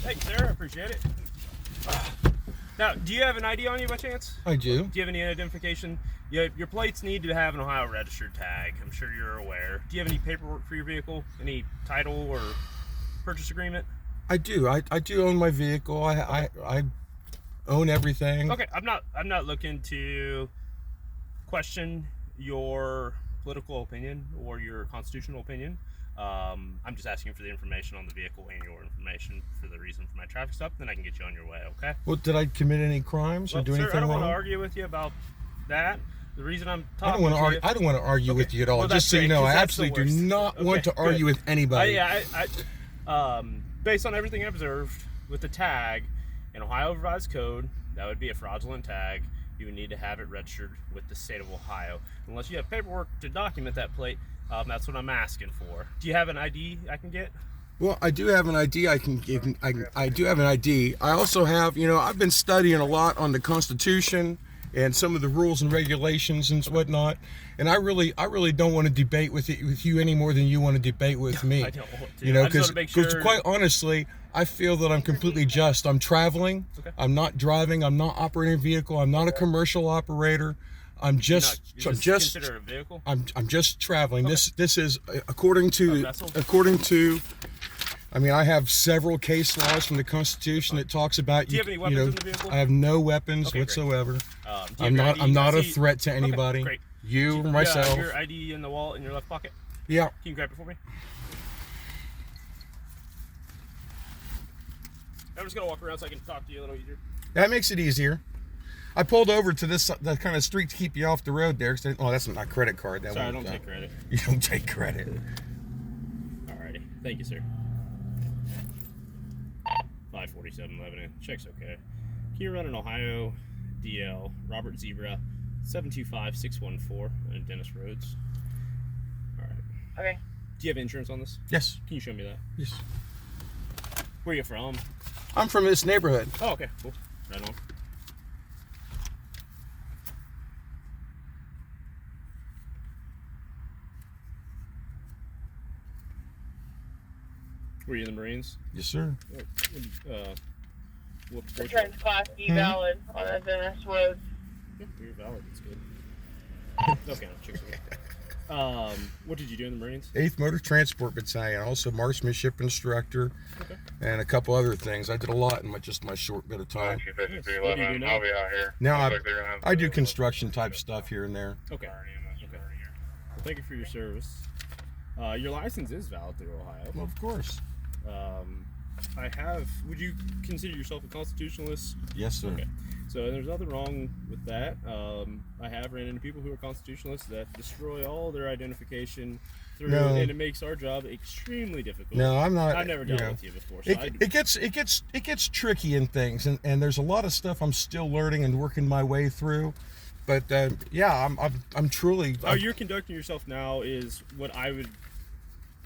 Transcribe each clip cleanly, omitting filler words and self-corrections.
Thanks, sir. I appreciate it. Now, do you have an ID on you by chance? I do. Do you have any identification? Yeah, your plates need to have an Ohio registered tag. I'm sure you're aware. Do you have any paperwork for your vehicle? Any title or purchase agreement? I do. I do own my vehicle. I own everything. Okay, I'm not looking to question your political opinion or your constitutional opinion. I'm just asking for the information on the vehicle and your information for the reason for my traffic stop. Then I can get you on your way. Okay. Well, did I commit any crimes or do anything I don't wrong? want to argue with you about that. The reason I'm talking I don't want to argue with you at all. Well, just so you great, know, I 'cause that's absolutely the do worst. not Okay, want to argue good. with anybody. Based on everything I observed with the tag in Ohio Revised Code, that would be a fraudulent tag. You would need to have it registered with the state of Ohio. Unless you have paperwork to document that plate, that's what I'm asking for. Do you have an ID I can get? Well, I do have an ID. I do have an ID. I also have, I've been studying a lot on the Constitution and some of the rules and regulations and whatnot. And I really don't want to debate with you any more than you want to debate with me. I don't want to. Because quite honestly, I feel that I'm completely just. I'm traveling. Okay. I'm not driving. I'm not operating a vehicle. I'm not a commercial operator. I'm just consider a vehicle? I'm just traveling. Okay. This is according to I mean, I have several case laws from the Constitution that talks about Do you have any weapons in the vehicle? I have no weapons Okay, whatsoever. I'm not a threat to anybody. Okay, great. You or myself. Your ID in the wallet in your left pocket? Yeah. Can you grab it for me? I'm just gonna walk around so I can talk to you a little easier. That makes it easier. I pulled over to that kind of street to keep you off the road there. Oh, that's not credit card. Sorry, I don't take credit. You don't take credit. Alrighty. Thank you, sir. 547 Lebanon. Check's okay. Can you run an Ohio DL Robert Zebra 725-614 on Dennis Roads? Alright. Okay. Do you have insurance on this? Yes. Can you show me that? Yes. Where are you from? I'm from this neighborhood. Oh, okay. Cool. Right on. Were you in the Marines? Yes, sir. What The trans class B valid on the Dennis Road. You're valid. That's good. Okay, I'll check it. What did you do in the Marines? 8th Motor Transport Battalion. Also marksmanship instructor. Okay. And a couple other things. I did a lot in my short bit of time. What do you do now? I'll be out here. Now Looks like they're gonna have I do construction type stuff here and there. Okay. Well, thank you for your service. Your license is valid through Ohio. Well, of course. Would you consider yourself a constitutionalist? Yes, sir. Okay. So there's nothing wrong with that. I have ran into people who are constitutionalists that destroy all their identification through, and it makes our job extremely difficult. No, I'm not. I've never dealt with you before. So It gets tricky in things, and there's a lot of stuff I'm still learning and working my way through. But yeah, I'm truly. How you're conducting yourself now is what I would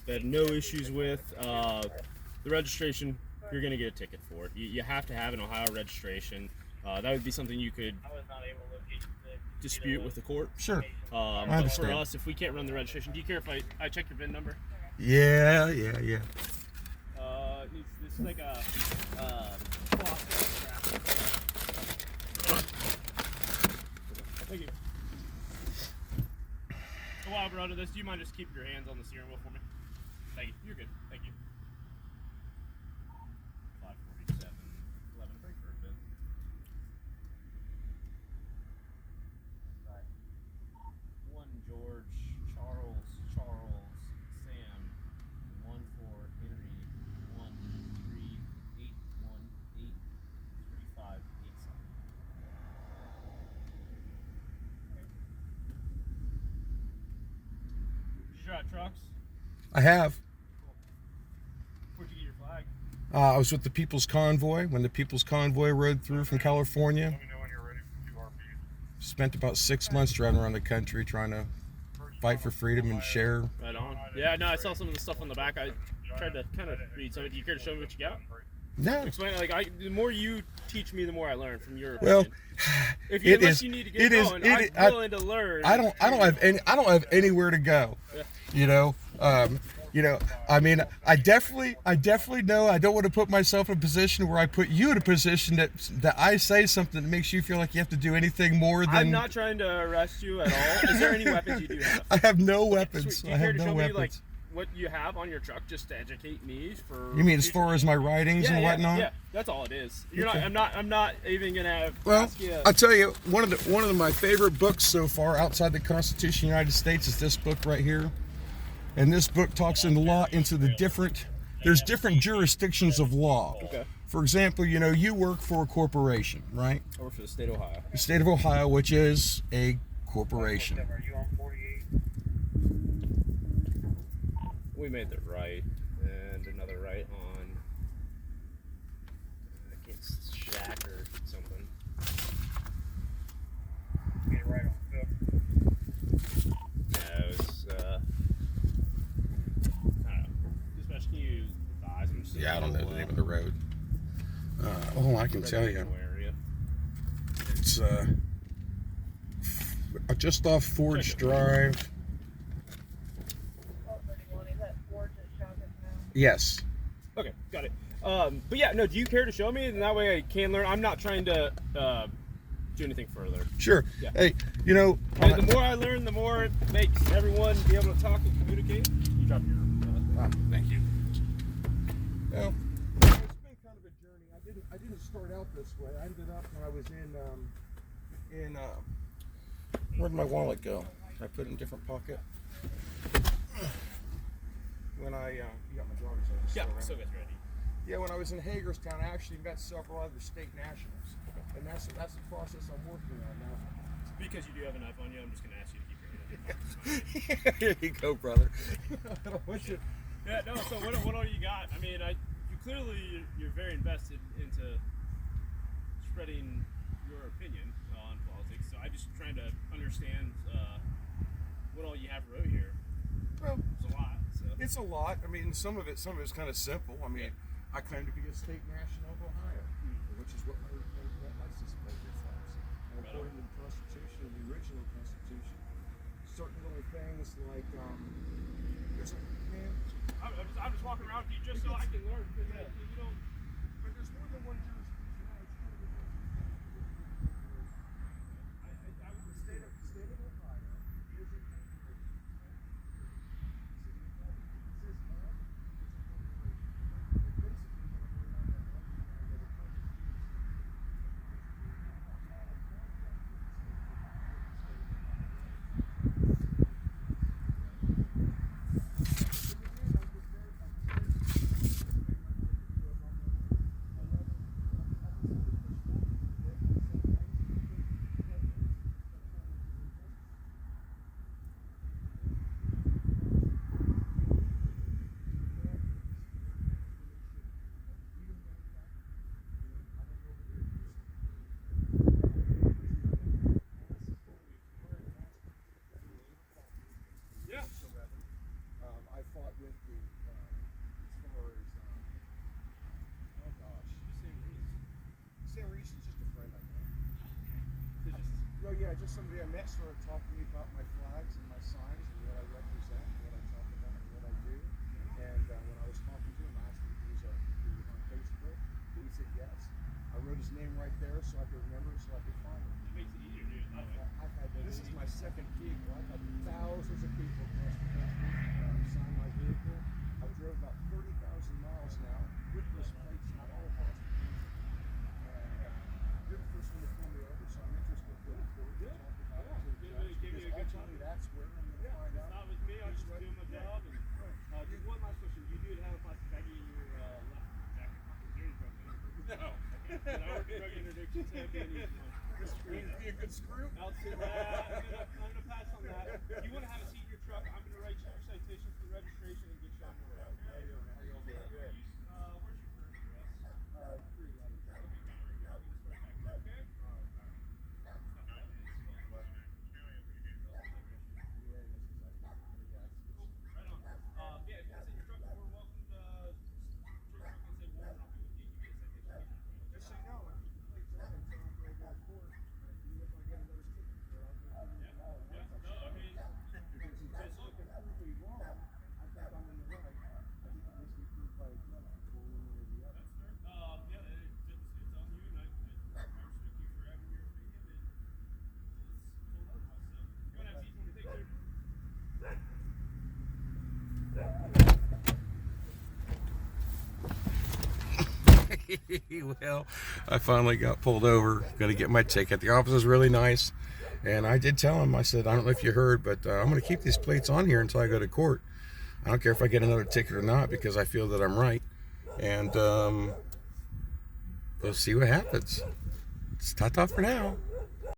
have no issues with. The registration, you're going to get a ticket for it. You have to have an Ohio registration. That would be something you could dispute with the court. Sure. I But understand. for us, if we can't run the registration, do you care if I check your VIN number? Yeah. This is like a Thank you. While we're under this, do you mind just keep your hands on the steering wheel for me? Thank you. You're good. Thank you. 547 11 break for a bit. Right. 1 George Charles Sam 1 4 Henry 1 3 8 1 8 35 8 7. You shot trucks? I have. Where'd you get your flag? I was with the People's Convoy when the People's Convoy rode through from California. Let me know when you're ready for 2 RPs. Spent about 6 months driving around the country trying to fight for freedom and share. Right on. Yeah, no, I saw some of the stuff on the back. I tried to kind of read some of it. Do you care to show me what you got? Yeah. Explain it. The more you teach me, the more I learn from your Well, opinion. it Unless is- you need to it get is- going, it- I'm willing to learn. I don't have anywhere to go. Yeah. You know, You know, I mean, I definitely know I don't want to put myself in a position where I put you in a position that I say something that makes you feel like you have to do anything more than. I'm not trying to arrest you at all. Is there any weapons you do have? I have no weapons. Sweet. Do you I care have to no show weapons. me like what you have on your truck, just to educate me for? You mean as future- far as my writings and whatnot? Yeah, that's all it is. You're Okay. not. I'm not even gonna Well, ask you. I'll tell you, one of my favorite books so far outside the Constitution of the United States is this book right here. And this book talks in law into there's different jurisdictions of law. Okay. For example, you know, you work for a corporation, right? I work for the state of Ohio. The state of Ohio, which is a corporation. Are you on 48? We made the right and another right on against Shack or something. Get right on Cook. Yeah, it was. I don't know. Dispatch, can you advise? I'm just Yeah, I don't know the name of the road. Oh, I can tell you. Area. It's just off Forge Check it. Drive. 1231. Is that Forge at Shotgun now? Yes. Okay, got it. But yeah, no. Do you care to show me? And that way I can learn. I'm not trying to do anything further. Sure. Yeah. Hey, you know, And the more I learn, the more it makes everyone be able to talk and communicate. You drop your. thank you. Well, it's been kind of a journey. I didn't start out this way. I ended up when I was in where'd my wallet go? I put it in a different pocket. When you got my driver's license. Yeah, still, right? so gets ready. Yeah, when I was in Hagerstown, I actually met several other state nationals, and that's the process I'm working on now. Because you do have a knife on you, I'm just gonna ask you to keep your hand in your Here you go, brother. I don't want you. Yeah, no. So what all you got? I mean, you clearly you're very invested into spreading your opinion on politics. So I just trying to understand what all you have wrote here. Well, It's a lot. So it's a lot. I mean, some of it's kind of simple. I mean, I claim to be a state national of Ohio, which is what my license plate reflects. And according to the Constitution, the original Constitution, certain little things like there's a man. I'm just walking around with you just so I can learn. Because you don't. But there's more than one jurisdiction. The state of Ohio is a corporation. Yeah. I fought with the as far as oh gosh, Sam Reese is just a friend I know. Oh yeah, just somebody I met started talking to me about my flags and my signs and what I represent, and what I talk about, and what I do. And when I was talking to him, I asked him if he was on Facebook. He said yes. I wrote his name right there so I could remember, so I could find him. It makes it easier to do it that way. I've had this is my second vehicle. I've had thousands of people across the country sign my vehicle. I've drove about 30,000 miles now with this plates not all across the country. And you're the first one to pull me over, so I'm interested in going forward to talk about it to the judge. Give me a Because good ultimately that's where I'm going to find It's out. not with me. I'm just doing my job. And just one last question: you do have a plastic baggie in your left jacket pocket? There you go. No. Okay. I work drug interdiction, so it'd be an easy one. Be a good screw. I'll say that. I'm gonna pass on that. If you want to have a seat in your truck, I'm gonna write you your citation for the registration and get you on your way. Okay? Where's your current address? 311. Okay. Right on. Yeah, if you want to sit in your truck, you're more welcome to turn your truck and say, "Well, I'll be with you." You get a citation. Just so you know, I keep the plates on until I go to court. Even if I get another sticker for it, I'll go through Yeah, no, I mean, Well, I finally got pulled over. Going to get my ticket. The officer's really nice, and I did tell him. I said, I don't know if you heard, but I'm going to keep these plates on here until I go to court. I don't care if I get another ticket or not because I feel that I'm right, and we'll see what happens. It's ta-ta for now.